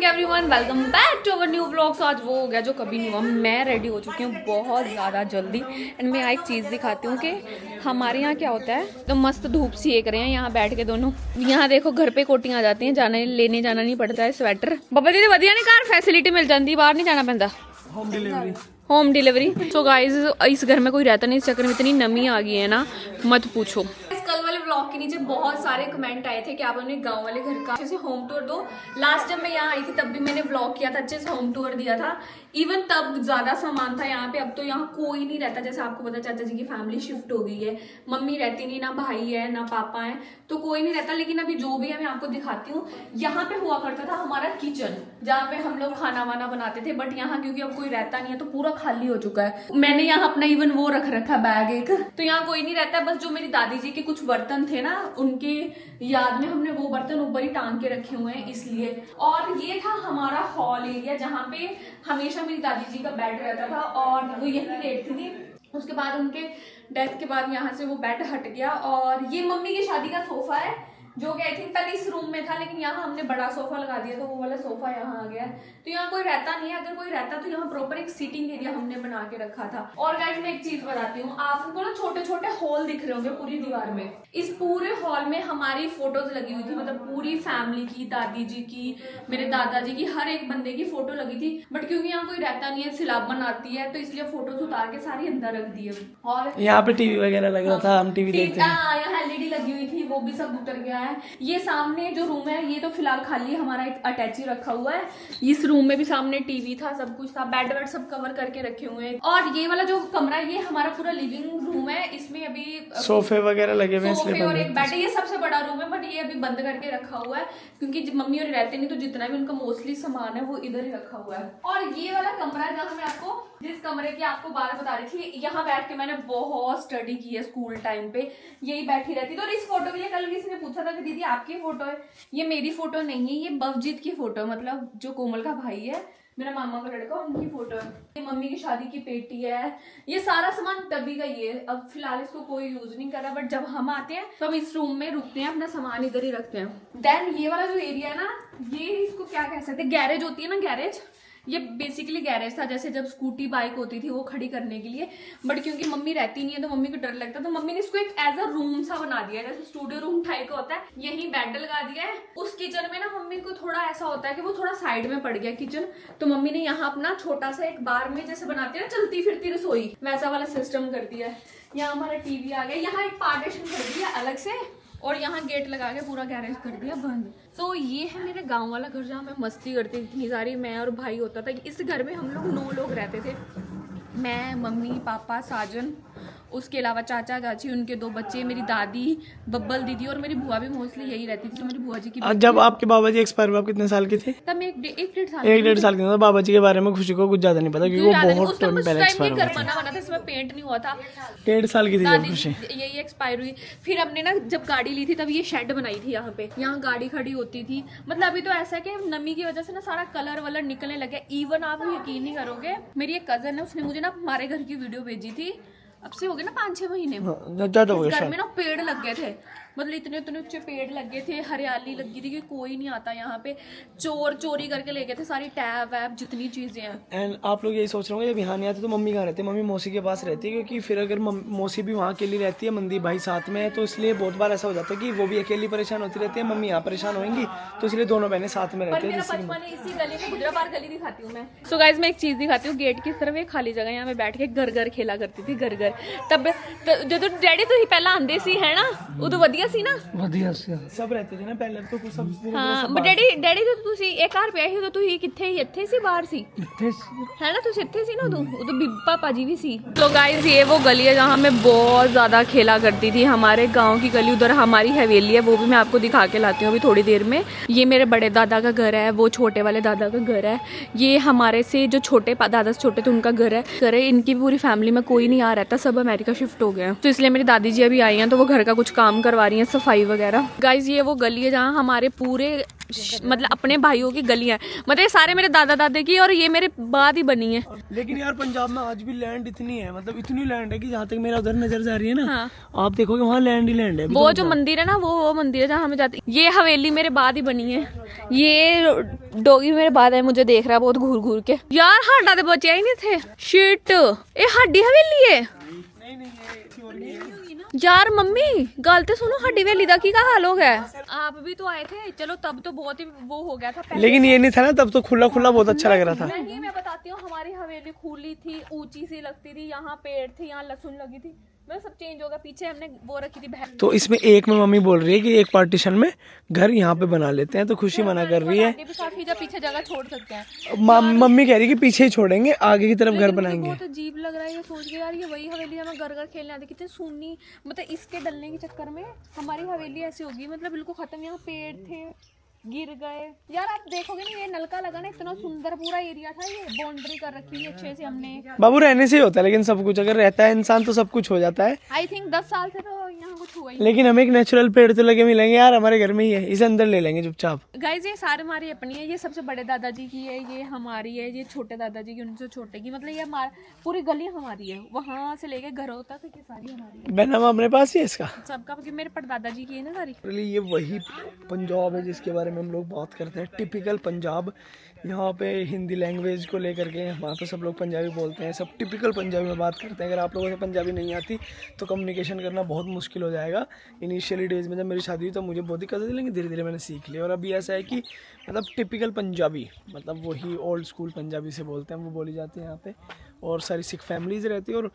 Everyone, welcome back to our new vlogs. आज वो हो गया जो कभी नहीं हुआ। मैं रेडी हो चुकी हूँ बहुत ज़्यादा जल्दी। एंड मैं एक चीज़ दिखाती हूँ कि हमारे यहाँ क्या होता है। तो मस्त धूप सेक रहे हैं यहाँ बैठ के दोनों। यहाँ देखो घर पे कोटियाँ आ जाती हैं, लेने जाना नहीं पड़ता है स्वेटर। बाबा जी वधिया ने घर फैसिलिटी मिल जाती, बाहर नहीं जाना पैंदा। Home delivery. सो गाइज इस घर में कोई रहता नहीं, इस चक्कर में इतनी नमी आ गई है ना, मत पूछो। कल वाले व्लॉग के नीचे बहुत सारे कमेंट आए थे कि आप अपने गांव वाले घर का अच्छे से होम टूर दो। लास्ट जब मैं यहाँ आई थी तब भी मैंने व्लॉग किया था, अच्छे से होम टूर दिया था। इवन तब ज्यादा सामान था यहाँ पे। अब तो यहाँ कोई नहीं रहता, जैसे आपको पता चाचा जी की फैमिली शिफ्ट हो गई है, मम्मी रहती नहीं, ना भाई है ना पापा है, तो कोई नहीं रहता। लेकिन अभी जो भी है मैं आपको दिखाती हूँ। यहाँ पे हुआ करता था हमारा किचन, जहाँ पे हम लोग खाना वाना बनाते थे। बट यहाँ क्योंकि अब कोई रहता नहीं है तो पूरा खाली हो चुका है। मैंने यहाँ अपना इवन वो रख रखा बैग एक, तो यहाँ कोई नहीं रहता। बस जो मेरी दादी जी के कुछ बर्तन थे ना, उनके याद में हमने वो बर्तन ऊपर ही टांग के रखे हुए हैं इसलिए। और ये था हमारा हॉल एरिया, जहाँ पे हमेशा मेरी दादी जी का बेड रहता था और वो यही लेटती थी। उसके बाद उनके डेथ के बाद यहाँ से वो बेड हट गया। और ये मम्मी की शादी का सोफा है, जो कि आई थिंक पहले इस रूम में था, लेकिन यहाँ हमने बड़ा सोफा लगा दिया तो वो वाला सोफा यहाँ आ गया। तो यहाँ कोई रहता नहीं है। अगर कोई रहता तो यहाँ प्रॉपर एक सीटिंग एरिया हमने बना के रखा था। और गाइस मैं एक चीज बताती हूँ, आपको ना छोटे छोटे हॉल दिख रहे होंगे पूरी दीवार में। इस पूरे हॉल में हमारी फोटोज लगी हुई थी, मतलब पूरी फैमिली की, दादी जी की, मेरे दादाजी की, हर एक बंदे की फोटो लगी थी। बट क्योंकि यहाँ कोई रहता नहीं है, सिलावन आती है, तो इसलिए फोटोज उतार के सारी अंदर रख दी है। और यहाँ पे टीवी वगैरह लग रहा था, हम टीवी देखते हैं। यहाँ एलईडी लगी हुई थी, वो भी सब उतर गया है। ये सामने जो रूम है ये तो फिलहाल खाली है, हमारा एक अटैची रखा हुआ है। इस रूम में भी सामने टीवी था, सब कुछ था, बेड वेड सब कवर करके रखे हुए हैं। और ये वाला जो कमरा है ये हमारा पूरा लिविंग रूम है। इसमें अभी सोफे वगैरह लगे हुए हैं, सोफे और एक बेड है। ये सबसे बड़ा रूम है, बट ये अभी बंद करके रखा हुआ है क्योंकि मम्मी और रहते नहीं, तो जितना भी उनका मोस्टली सामान है वो इधर ही रखा हुआ है। और ये वाला कमरा है जहाँ मैं आपको, जिस कमरे की आपको बात बता रही थी, यहाँ बैठ के मैंने बहुत स्टडी की है स्कूल टाइम पे, यही बैठी रहती थी। और इस फोटो के लिए कल किसी ने पूछा था कि दीदी आपकी फोटो है। ये मेरी फोटो नहीं है, ये बवजीत की फोटो है, मतलब जो कोमल का भाई है, मेरा मामा का लड़का, उनकी फोटो है। ये मम्मी की शादी की पेटी है। ये सारा सामान तभी का ही है, अब फिलहाल इसको कोई यूज नहीं कर रहा। बट जब हम आते हैं तो हम इस रूम में रुकते हैं, अपना सामान इधर ही रखते हैं। देन ये वाला जो एरिया है ना, ये इसको क्या कह सकते हैं, गैरेज होती है ना, गैरेज। ये बेसिकली गैरेज था, जैसे जब स्कूटी बाइक होती थी वो खड़ी करने के लिए। बट क्योंकि मम्मी रहती नहीं है तो मम्मी को डर लगता है, तो मम्मी ने इसको एक एज अ रूम सा बना दिया है, जैसे स्टूडियो रूम टाइप का होता है। यही बेड लगा दिया है। उस किचन में ना मम्मी को थोड़ा ऐसा होता है कि वो थोड़ा साइड में पड़ गया किचन, तो मम्मी ने यहाँ अपना छोटा सा एक बार में जैसे बनाती है ना चलती फिरती रसोई, वैसा वाला सिस्टम कर दिया है। यहाँ हमारा टीवी आ गया, यहाँ एक पार्टीशन कर दिया अलग से, और यहाँ गेट लगा के पूरा गैरेज कर दिया बंद। सो ये है मेरे गांव वाला घर, जहाँ मैं मस्ती करती थी इतनी सारी। मैं और भाई होता था। इस घर में हम लोग 9 लोग रहते थे, मैं, मम्मी, पापा, साजन, उसके अलावा चाचा चाची, उनके 2 बच्चे, मेरी दादी, बब्बल दीदी, और मेरी बुआ भी मोस्टली यही रहती थी। तो मेरी बुआ जी की जब आपके बाबा जी एक्सपायर हुए आप कितने साल के थे? तब मैं एक डेढ़ साल के था। बाबा जी के बारे में खुशी को कुछ ज्यादा नहीं पता क्योंकि वो बहुत टाइम पहले एक्सपायर हुआ था। बना था, इसमें पेंट नहीं हुआ था। 1.5 साल की थी जब खुशी, यही एक्सपायर हुई। फिर हमने ना जब गाड़ी ली थी तब ये शेड बनाई थी यहाँ पे, यहाँ गाड़ी खड़ी होती थी। मतलब अभी तो ऐसा है कि नमी की वजह से ना सारा कलर वलर निकलने लगे। इवन आप यकीन नहीं करोगे, मेरी एक कजन है, उसने मुझे ना हमारे घर की वीडियो भेजी थी, अब से हो गए ना 5-6 महीने। ज्यादा हो गया। घर में ना पेड़ लग गए थे, मतलब इतने इतने ऊंचे पेड़ लगे थे, हरियाली लगी थी कि कोई नहीं आता यहाँ पे। चोर चोरी करके ले गए थे सारी टैब वैब जितनी चीजें हैं। एंड आप लोग यही सोच रहे होंगे जब यहाँ नहीं आते तो मम्मी कहाँ रहती है? मम्मी मौसी के पास रहती है, क्योंकि फिर अगर मौसी भी वहाँ अकेली रहती है, मंदी भाई साथ में है, तो इसलिए बहुत बार ऐसा हो जाता है कि वो भी अकेली परेशान होती रहती है, मम्मी यहाँ परेशान होंगी, तो इसलिए दोनों बहनें साथ में रहती है। इसी गली में गुजराबार गली दिखाती हूँ मैं। सो गाइस मैं एक चीज दिखाती हूँ, गेट की तरफ एक खाली जगह, यहाँ मैं बैठ के घर घर खेला करती थी, घर घर। तब जो डैडी तुम पहला आंदे सी है ना, उदो वधिया सी ना, सब रहते थे ना पहले तो कुछ सब। हाँ बट डैडी तो ਤੁਸੀਂ ਇੱਕ ਘਰ ਪਿਆ ਸੀ, ਉਦੋਂ ਤੁਸੀਂ ਕਿੱਥੇ ਹੀ ਇੱਥੇ ਸੀ ਬਾਹਰ ਸੀ है ना, ਤੁਸੀਂ ਇੱਥੇ ਸੀ ना उਦੋਂ पापा जी भी सी। तो गाइस ये वो गली है जहाँ मैं बहुत ज्यादा खेला करती थी, हमारे गांव की गली। उधर हमारी हवेली है, वो भी मैं आपको दिखा के लाती हूँ अभी थोड़ी देर में। ये मेरे बड़े दादा का घर है, वो छोटे वाले दादा का घर है। ये हमारे से जो छोटे दादा से छोटे थे उनका घर है। इनकी पूरी फैमिली में कोई नहीं आ रहता, सब अमेरिका शिफ्ट हो गए हैं, तो इसलिए मेरी दादी जी अभी आई हैं, तो वो घर का कुछ काम करवा रही हैं सफाई वगैरह। गाइज ये वो गली है जहाँ हमारे पूरे मतलब अपने भाइयों की गलियां हैं, मतलब ये सारे मेरे दादा दादी की और ये मेरे बाद ही बनी है। लेकिन यार पंजाब में आज भी लैंड इतनी है, मतलब इतनी लैंड है कि जहाँ तक मेरा उधर नजर जा रही है ना, हाँ। आप देखोगे वहाँ लैंड ही लैंड है। वो जो मंदिर है ना वो मंदिर है जहाँ हमें जाते। ये हवेली मेरे बाद ही बनी है, ये डॉगी मेरे बाद है, मुझे देख रहा है बहुत घूर घूर के। यार हड्डा तो बचे ही नहीं थे। शिट, ये हड्डी हवेली है। यार मम्मी गल तो सुनो, हड्डी हवेली का की हाल हो गया। आप भी तो आए थे, चलो तब तो बहुत ही वो हो गया था, लेकिन ये नहीं था ना तब, तो खुला खुला बहुत अच्छा लग रहा था। नहीं मैं बताती हूँ, हमारी हवेली खुली थी, ऊंची सी लगती थी, यहाँ पेड़ थे, यहाँ लहसुन लगी थी, मैं सब चेंज हो गया। पीछे हमने वो रखी थी भैंस। तो इसमें एक में मम्मी बोल रही है कि एक पार्टीशन में घर यहाँ पे बना लेते हैं, तो खुशी मना कर रही है। पीछे जगह छोड़ सकते हैं। मम्मी कह रही है कि पीछे ही छोड़ेंगे, आगे की तरफ घर बनाएंगे। बहुत अजीब लग रहा है ये सोच के यार, ये वही हवेली है, मैं घर घर खेलने आती, कितनी सुननी, मतलब इसके डलने के चक्कर में हमारी हवेली ऐसी होगी, मतलब बिल्कुल खत्म। यहाँ पेड़ थे, गिर गए। यार आप देखोगे ना, ये नलका लगा ना, इतना सुंदर पूरा एरिया था, ये बाउंड्री कर रखी है अच्छे से हमने। बाबू रहने से ही होता है, लेकिन सब कुछ अगर रहता है इंसान तो सब कुछ हो जाता है। आई थिंक 10 साल से तो यहाँ कुछ हुआ ही। लेकिन हमें एक नेचुरल पेड़ तो लगे मिलेंगे यार, हमारे घर में ही है, इसे अंदर ले लेंगे चुपचाप। गाइज ये सारे हमारी अपनी है, ये सबसे बड़े दादाजी की है, ये हमारी है, ये छोटे दादाजी की, उनसे छोटे की, मतलब ये पूरी गली हमारी है, वहाँ से लेके घरों तक ये सारी हमारी है। बैनामा अपने पास ही है इसका सबका, मेरे परदादाजी की है ना सारी। ये वही पंजाब है जिसके बारे में हम लोग बात करते हैं, टिपिकल पंजाब। यहाँ पे हिंदी लैंग्वेज को लेकर के वहाँ पे सब लोग पंजाबी बोलते हैं, सब टिपिकल पंजाबी में बात करते हैं। अगर आप लोगों से पंजाबी नहीं आती तो कम्युनिकेशन करना बहुत मुश्किल हो जाएगा। इनिशियली डेज में जब मेरी शादी हुई तो मुझे बहुत दिक्कत थी, लेकिन धीरे धीरे मैंने सीख लिया। और अभी ऐसा है कि मतलब टिपिकल पंजाबी, मतलब वही ओल्ड स्कूल पंजाबी से बोलते हैं, वो बोली जाती है यहाँ पे। और सारी सिख फैमिलीज़ रहती है और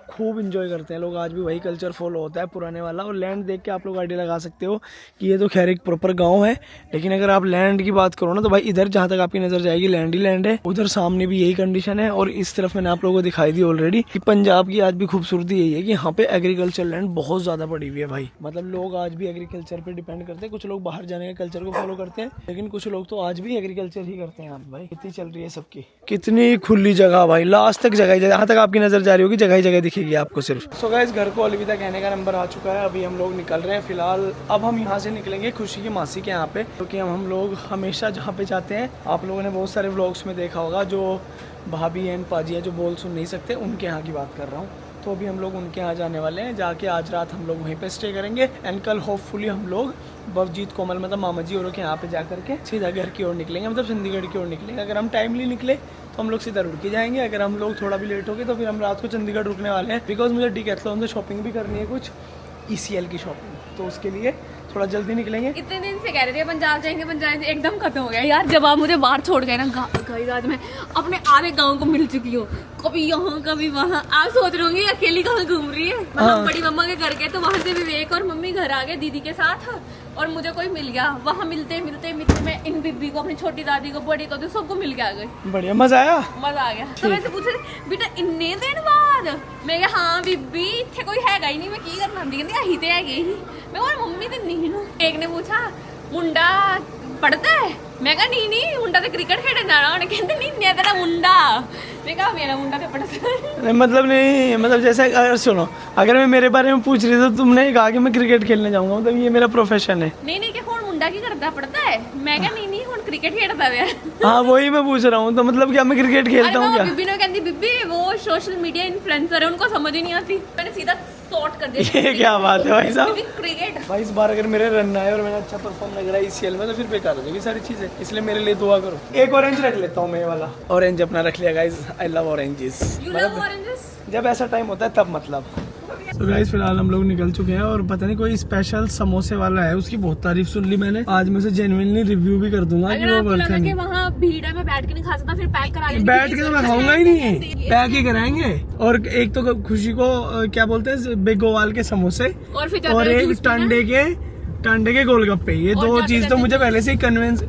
खूब इंजॉय करते हैं लोग। आज भी वही कल्चर फॉलो होता है पुराने वाला। और लैंड देख के आप लोग आइडिया लगा सकते हो कि ये तो खैर एक प्रॉपर गांव है, लेकिन अगर आप लैंड की बात करो ना तो भाई इधर जहाँ तक आपकी नज़र जाएगी लैंड ही लैंड है। उधर सामने भी यही कंडीशन है। और इस तरफ मैंने आप लोगों को दिखाई दी ऑलरेडी कि पंजाब की आज भी खूबसूरती यही है कि यहाँ पे एग्रीकल्चर लैंड बहुत ज़्यादा पड़ी हुई है भाई। मतलब लोग आज भी एग्रीकल्चर पर डिपेंड करते हैं। कुछ लोग बाहर जाने के कल्चर को फॉलो करते हैं, लेकिन कुछ लोग तो आज भी एग्रीकल्चर ही करते हैं। यहाँ पे भाई कितनी चल रही है सबकी, कितनी खुली जगह भाई, लास्ट तक जगह, जहाँ तक आपकी नज़र जा रही होगी जगह ही जगह दिखेगी आपको सिर्फ। सो गाइस घर को अलविदा कहने का नंबर आ चुका है, अभी हम लोग निकल रहे हैं फिलहाल। अब हम यहाँ से निकलेंगे खुशी की मासी के यहाँ पे, क्योंकि हम लोग हमेशा जहाँ पे जाते हैं, आप लोगों ने बहुत सारे व्लॉग्स में देखा होगा, जो भाभी एंड पाजी है जो बोल सुन नहीं सकते, उनके यहाँ की बात कर रहा हूँ। तो अभी हम लोग उनके यहाँ जाने वाले हैं, जाके आज रात हम लोग वहीं पे स्टे करेंगे। एंड कल होपफुली हम लोग बवजीत कोमल मतलब मामा जी और के यहाँ पे जा करके सीधा घर की ओर निकलेंगे, मतलब चंडीगढ़ की ओर निकलेंगे। अगर हम टाइमली निकले तो हम लोग सीधा रुक के जाएंगे, अगर हम लोग थोड़ा भी लेट हो गए तो फिर हम रात को चंडीगढ़ रुकने वाले हैं। बिकॉज मुझे डीकैथलॉन से शॉपिंग भी करनी है, कुछ ECL की शॉपिंग, तो उसके लिए थोड़ा जल्दी निकलेंगे। इतने दिन से कह रहे थे पंजाब जाएंगे, पंजाब से एकदम खत्म हो गया यार। जब आप मुझे बाहर छोड़ गए ना, गाइस आज मैं अपने आधे गांव को मिल चुकी हूँ, कभी यहाँ कभी वहाँ। आप सोच रहे होंगे अकेली कहाँ घूम रही है। हम बड़ी मम्मा के घर गए तो वहाँ से विवेक और मम्मी घर आ गए दीदी के साथ, और मुझे कोई मिल गया वहाँ। मिलते मिलते मैं इन बीबी को, अपनी छोटी दादी को, बड़ी को, सबको मिल के आ गई। बढ़िया, मजा आया, मजा आ गया। तो वैसे पूछे बेटा इन्ने दिन बाद, मैं कहा हाँ बीबी इतने कोई हैगा ही नहीं, मैं की करना आंदी, कहती अही ते हैगे ही, मैं और मम्मी तो नहीं हूँ। एक ने पूछा मुंडा पढ़ता है, मैं कहा नहीं मुंडा तो क्रिकेट खेलने जाना, उन्हें कहते नहीं तेरा मुंडा, मैं कहा मेरा मुंडा तो पढ़ता है। मतलब नहीं, मतलब जैसे अगर सुनो, अगर मैं मेरे बारे में पूछ रही तो तुमने कहा कि मैं क्रिकेट खेलने जाऊंगा, मतलब ये मेरा प्रोफेशन है। नहीं कि हुण मुंडा की करता पढ़ता है, मैं कहा नहीं हुण क्रिकेट खेलता है। हाँ वही मैं पूछ रहा हूँ, तो मतलब क्या मैं क्रिकेट खेलता हूँ क्या? बीबी ने कहती बीबी वो सोशल मीडिया इन्फ्लुएंसर है, उनको समझ ही नहीं आती। मैंने सीधा शॉर्ट कर दिया। ये क्या बात है भाई साहब, क्रिकेट भाई इस बार अगर मेरे रन आए और मैंने अच्छा परफॉर्म लग रहा है ECL में तो फिर बेकार हो जाएगी सारी चीजें, इसलिए मेरे लिए दुआ करो। एक ऑरेंज रख लेता हूँ मैं, ये वाला ऑरेंज अपना रख लिया गाइस। आई लव ऑरेंजेस, जब ऐसा टाइम होता है तब मतलब। तो गाइस फिलहाल हम लोग निकल चुके हैं, और पता नहीं कोई स्पेशल समोसे वाला है, उसकी बहुत तारीफ सुन ली मैंने। आज मैं उसे जेन्युइनली रिव्यू भी कर दूंगा कि वो वर्थ है। वहाँ भीड़ है, मैं बैठ के नहीं खा सकता, फिर पैक करा लेंगे। बैठ के तो मैं खाऊंगा ही नहीं, पैक ही कराएंगे। और एक तो खुशी को क्या बोलते हैं बेगोवाल के समोसे, और एक टांडे के गोलगप्पे, ये दो चीज तो मुझे पहले से ही कन्विंस।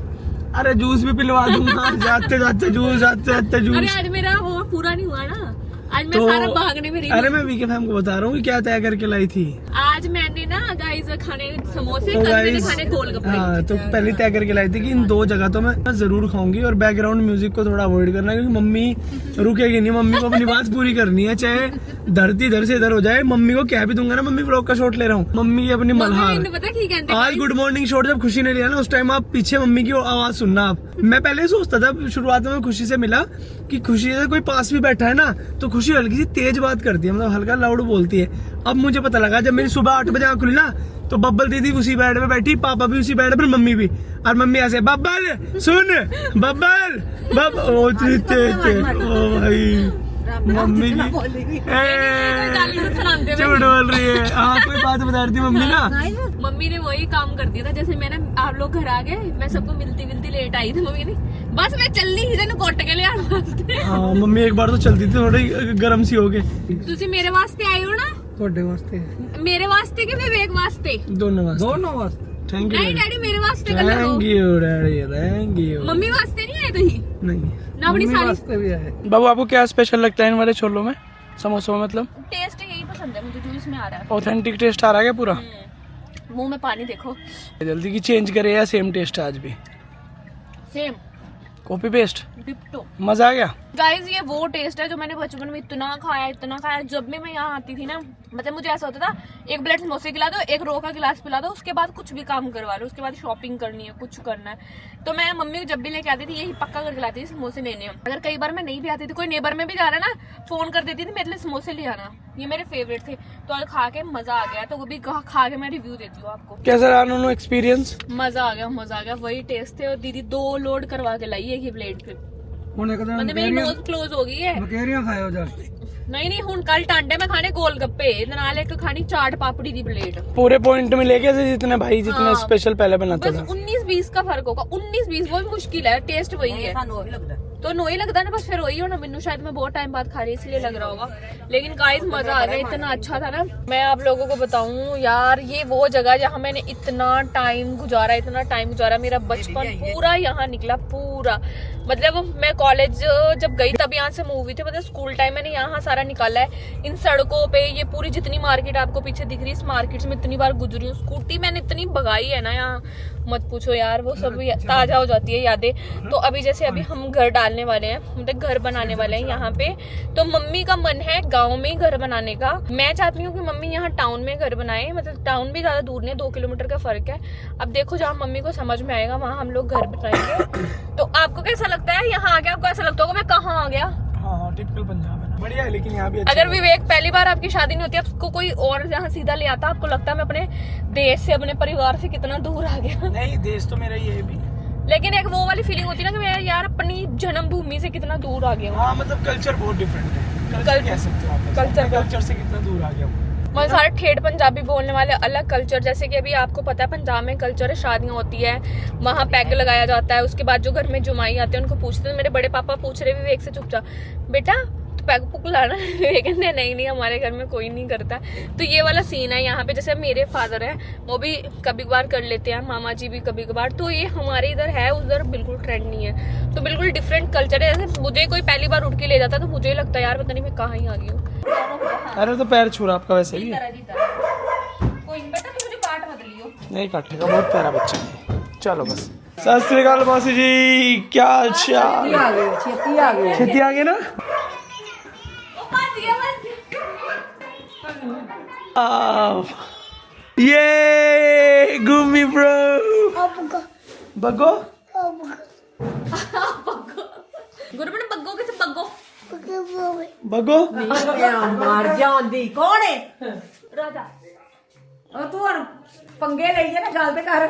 अरे जूस भी पिलवा दूंगा, जाते जाते जूस, जाते जाते जूस। अरे आज मेरा वो पूरा नहीं हुआ ना, आज मैं सारा भागने में रही। अरे मैं वीके फैम को बता रहा हूँ क्या तय करके लाई थी। आज मैंने ना गाइस गाइस खाने समोसे, तो कल मैंने guys, खाने गोलगप्पे। हाँ तो पहले तय करके लाई थी कि इन 2 जगह तो मैं जरूर खाऊंगी, और बैकग्राउंड म्यूजिक को थोड़ा अवॉइड करना, क्योंकि मम्मी रुकेगी नहीं, मम्मी को अपनी बात पूरी करनी है, चाहे धरती इधर से इधर हो जाए। मम्मी को कह भी दूंगा ना मम्मी व्लॉग का शॉट ले रहा हूँ, मम्मी की अपनी मल्हार। पता की कहते हैं आज गुड मॉर्निंग शॉट जब खुशी ने लिया ना, उस टाइम आप पीछे मम्मी की आवाज सुनना आप। मैं पहले ही सोचता था, शुरुआत में खुशी से मिला कि खुशी से कोई पास भी बैठा है ना तो खुशी हल्की सी तेज बात करती है, मतलब हल्का लाउड बोलती है। अब मुझे पता लगा जब मेरी सुबह 8 बजे आँख खुली ना, तो बब्बल दीदी उसी बेड पे बैठी, पापा भी उसी बेड पे, मम्मी भी, और मम्मी ऐसे बब्बल सुन, बब्बल ओ ओ भाई मम्मी की झूठ बोल रही है। हाँ कोई बात बता रही थी मम्मी ना, मम्मी ने वही काम कर दिया था। जैसे मैंने आप लोग घर आ गए, मैं सबको मिलती लेट आई थी, मम्मी ने बस मैं चलनी ही तेन कोट के लिया। हाँ मम्मी एक बार तो चलती थी थोड़ी गर्म सी हो गई। तुसी मेरे वास्ते आए हो ना? ਤੁਹਾਡੇ ਵਾਸਤੇ, मेरे वास्ते कि विवेक वास्ते? दोनों वास्ते। थैंक यू नहीं डैडी मेरे वास्ते कर लो। Thank you daddy, thank you. Mummy वास्ते नहीं आए तुही? नहीं ना अपनी सारी भी आए। बाबू आपको क्या स्पेशल लगता है इन वाले छोलों में, समोसों में? मतलब टेस्ट यही पसंद है मुझे जो इसमें आ रहा है। ऑथेंटिक टेस्ट आ रहा है क्या पूरा? मुंह में पानी देखो। जल्दी की चेंज करे या सेम टेस्ट है आज भी? सेम कॉपी पेस्ट, डिप्टो। मजा आ गया। गाइस ये वो टेस्ट है जो मैंने बचपन में इतना खाया। जब भी मैं यहाँ आती थी ना, मतलब मुझे ऐसा होता था, एक प्लेट समोसे खिला दो, एक रो का गिलास पिला दो, उसके बाद कुछ भी काम करवा लो, उसके बाद शॉपिंग करनी है, कुछ करना है। तो मैं मम्मी को जब भी लेके आती थी यही पक्का करके लाती थी समोसे लेने। अगर कई बार मैं नहीं भी आती थी, कोई नेबर में भी जा रहा है ना, फोन कर देती थी मेरे लिए समोसे ले आना। ये मेरे फेवरेट थे। तो आज खा के मजा आ गया, तो वो भी खा के मैं रिव्यू देती हूँ आपको। कैसा रहा दोनों एक्सपीरियंस? मजा आ गया। वही टेस्ट थे। और दीदी 2 लोड करवा के लाई एक ही प्लेट पे। मतलब मेरी नोज क्लोज हो गई है। नहीं हुन कल टांडे में खाने गोलगप्पे, नाल एक खानी चाट पापड़ी दी प्लेट। पूरे पॉइंट में लेके जितने भाई जितने स्पेशल पहले बनाता था। 19-20 का फर्क होगा। 19-20 वो भी मुश्किल है, टेस्ट वही है। तो नो ही लगता ना, बस फिर वही हो ना। मैनू शायद मैं बहुत टाइम बाद खा रही इसलिए लग रहा होगा, लेकिन गाइस मजा आ गया, इतना अच्छा था ना। मैं आप लोगों को बताऊं यार, ये वो जगह जहाँ मैंने इतना टाइम गुजारा। मेरा बचपन पूरा यहाँ निकला, पूरा। मतलब मैं कॉलेज जब गई तब यहाँ से मूव हुई थी, मतलब स्कूल टाइम मैंने यहाँ सारा निकाला है। इन सड़कों पे ये पूरी जितनी मार्केट आपको पीछे दिख रही है, इस मार्केट में इतनी बार गुजरी हूँ। स्कूटी मैंने इतनी भगाई है ना यहाँ, मत पूछो यार, वो सब ताजा हो जाती है यादें। तो अभी जैसे अभी हम घर डालने वाले हैं, मतलब घर बनाने वाले हैं यहाँ पे। तो मम्मी का मन है गाँव में ही घर बनाने का। मैं चाहती हूँ कि मम्मी यहाँ टाउन में घर बनाए, मतलब टाउन भी ज्यादा दूर नहीं, 2 किलोमीटर का फर्क है। अब देखो जहाँ मम्मी को समझ में आएगा वहाँ हम लोग घर बनाएंगे। तो आपको कैसा लगता है यहाँ आ गया? आपको ऐसा लगता होगा मैं कहाँ आ गया? हाँ टिपिकल पंजाब है, बढ़िया है। लेकिन यहाँ भी अच्छा अगर विवेक पहली बार आपकी शादी नहीं होती, आपको कोई और यहाँ सीधा ले आता, आपको लगता है मैं अपने देश से, अपने परिवार से कितना दूर आ गया। नहीं देश तो मेरा ही है भी, लेकिन एक वो वाली फीलिंग होती है ना कि मैं यार अपनी जन्मभूमि से कितना दूर आ गया हूँ। हाँ मतलब कल्चर बहुत डिफरेंट है। कह सकते हो आप, कल्चर से कितना दूर आ गया हूँ। मतलब सारे ठेठ पंजाबी बोलने वाले, अलग कल्चर। जैसे कि अभी आपको पता है पंजाब में कल्चर है, शादियां होती है, वहाँ पैग लगाया जाता है। उसके बाद जो घर में जुमाई आते हैं उनको पूछते हैं। मेरे बड़े पापा पूछ रहे विवेक से चुपचाप, बेटा पैग पुग लाना? कहते नहीं हमारे घर में कोई नहीं करता। तो ये वाला सीन है यहाँ पे। जैसे मेरे फादर है वो भी कभी कभार कर लेते हैं, मामा जी भी कभी कभार। तो ये हमारे इधर है, उधर बिल्कुल ट्रेंड नहीं है। तो बिल्कुल डिफरेंट कल्चर है। जैसे मुझे कोई पहली बार उठ के ले जाता तो मुझे लगता है यार पता नहीं मैं कहाँ ही आ गई हूँ। अरे तो पैर छू रहा आपका वैसे भी। कोई बेटा तुम मुझे काट मत लियो। नहीं काटेगा, बहुत प्यारा बच्चा है। चलो बस। सत श्री अकाल मौसी जी, क्या चाल? छेती आ गए ना। ये गुम्मी ब्रो बग्गो गुरबन बग्गो किथे बग्गो बग्गो मार जांदी कौन है? राजा। और तू और पंगे लइए ना, गल ते कर।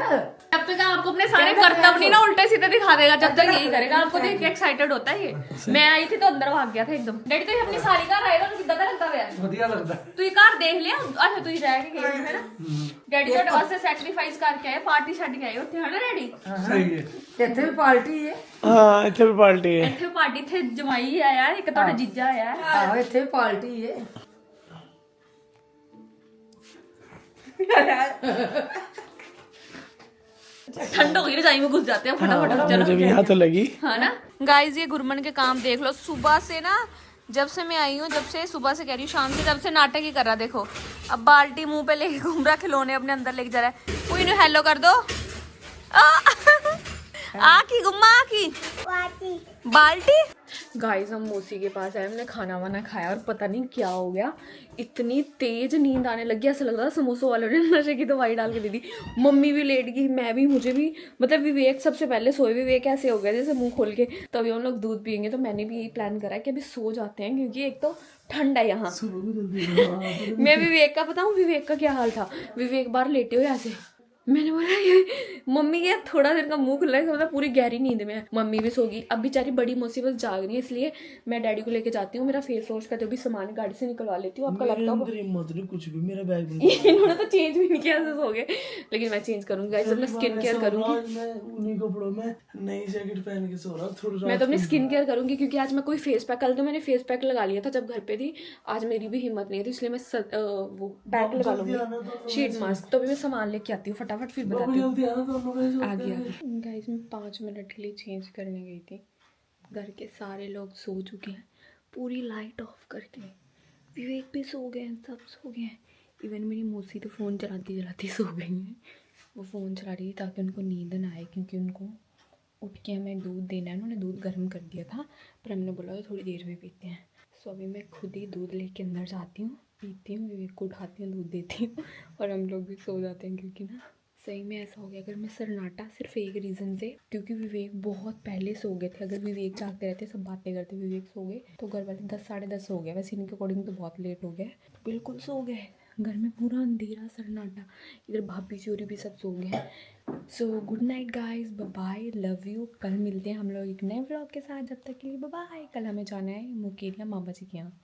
जब तक आपको अपने सारे कर्तव्य नहीं ना उल्टे सीधे दिखा देगा, जब तक यही करेगा। आपको देख के एक्साइटेड होता है ये। मैं आई थी तो अंदर भाग गया था एकदम। डैडी तो अपनी सारी घर आएगा तो कितना लगता है? बढ़िया लगता है। तू ये घर देख लिया? अच्छा तू ही रह के गई है ना। डैडी ਤੁਹਾਡੇ ਵਾਸਤੇ ਸੈਕਰੀਫਾਈਸ ਕਰਕੇ ਆਏ, ਪਾਰਟੀ ਛੱਡ ਕੇ ਆਏ ਉੱਥੇ, ਹੈ ਨਾ ਡੈਡੀ? सही है। ਇੱਥੇ ਵੀ ਪਾਰਟੀ ਹੈ। हाँ ਇੱਥੇ ਵੀ ਪਾਰਟੀ है। ਇੱਥੇ ਪਾਰਟੀ, ਇੱਥੇ ਜਮਾਈ ਆਇਆ, ਇੱਕ ਤੁਹਾਡਾ ਜੀਜਾ ਆਇਆ। ਆਹੋ ਇੱਥੇ ਵੀ ਪਾਰਟੀ ਹੈ। ठंड हो गई, रजाई में घुस जाते हैं फटाफट। मुझे भी यहाँ तो लगी। हाँ ना गाइस, ये गुरमन के काम देख लो। सुबह से ना जब से मैं आई हूँ, जब से सुबह से कह रही हूँ शाम से, जब से नाटक ही कर रहा। देखो अब बाल्टी मुंह पे लेके घूम रहा, खिलौने अपने अंदर लेके जा रहा है। कोई नहीं, हेलो कर दो। आ की गुम्मा आ की बाल्टी। गाइस हम मौसी के पास आए, हमने खाना वाना खाया और पता नहीं क्या हो गया, इतनी तेज नींद आने लगी, ऐसा लग रहा समोसों वालों ने नशे की दवाई डाल के दी थी। मम्मी भी लेट गई, मैं भी, मुझे भी, मतलब विवेक सबसे पहले सोए। विवेक ऐसे हो गया जैसे मुंह खोल के। तो अभी हम लोग दूध पियेंगे, तो मैंने भी यही प्लान करा है कि अभी सो जाते हैं, क्योंकि एक तो ठंड है यहाँ। मैं विवेक का बताऊँ, विवेक का क्या हाल था। विवेक बाहर लेटे हुए ऐसे, मैंने बोला ये मम्मी ये थोड़ा देर का मुंह खुला है, मतलब पूरी गहरी नींद में है। मम्मी भी सो गई। अब बेचारी बड़ी मौसी बस जाग रही है, इसलिए मैं डैडी को लेके जाती हूँ। मेरा फेस वॉश का जो भी सामान गाड़ी से निकलवा लेती हूँ। आपका लैपटॉप कुछ भी, मेरा बैग इन्होंने तो चेंज भी नहीं किया, ऐसे सो गए। लेकिन मैं चेंज करूंगी गाइस, अपना स्किन केयर करूंगी। मैं उन्हीं कपड़ों में नई जैकेट पहन के सो रहा हूँ। मैं तो अपनी स्किन केयर करूंगी, क्योंकि आज मैं कोई फेस पैक, कल तो मैंने फेस पैक लगा लिया था जब घर पे थी। आज मेरी भी हिम्मत नहीं थी, इसलिए मैं वो पैक लगा लूंगी, शीट मास्क। तो अभी मैं सामान लेके आती हूँ फटाफट, फिर बताती हूँ। आ गया गाइस, मैं 5 मिनट के लिए चेंज करने गई थी। घर के सारे लोग सो चुके हैं, पूरी लाइट ऑफ करके। विवेक भी सो गए हैं, सब सो गए हैं। इवन मेरी मौसी तो फ़ोन चलाती चलाती सो गई हैं। वो फ़ोन चला रही थी ताकि उनको नींद ना आए, क्योंकि उनको उठ के हमें दूध देना है। उन्होंने दूध गर्म कर दिया था, पर हमने बोला तो थोड़ी देर में पीते हैं। सो अभी मैं खुद ही दूध लेके अंदर जाती हूँ, पीती हूँ, विवेक को उठाती हूँ, दूध देती हूँ और हम लोग भी सो जाते हैं। क्योंकि ना सही में ऐसा हो गया घर में सन्नाटा, सिर्फ एक रीज़न से, क्योंकि विवेक बहुत पहले सो गए थे। अगर विवेक जागते रहते, सब बातें करते, विवेक सो गए तो घर वाले 10 साढ़े 10 हो गया। वैसे इनके अकॉर्डिंग तो बहुत लेट हो गया, बिल्कुल सो गए। घर में पूरा अंधेरा सन्नाटा, इधर भाभी चोरी भी सब सो गए। So good night guys, bye, love you. कल मिलते हैं हम लोग एक नए व्लॉग के साथ। जब तक के लिए बाय। कल हमें जाना है मुकेरिया मामा जी के यहाँ।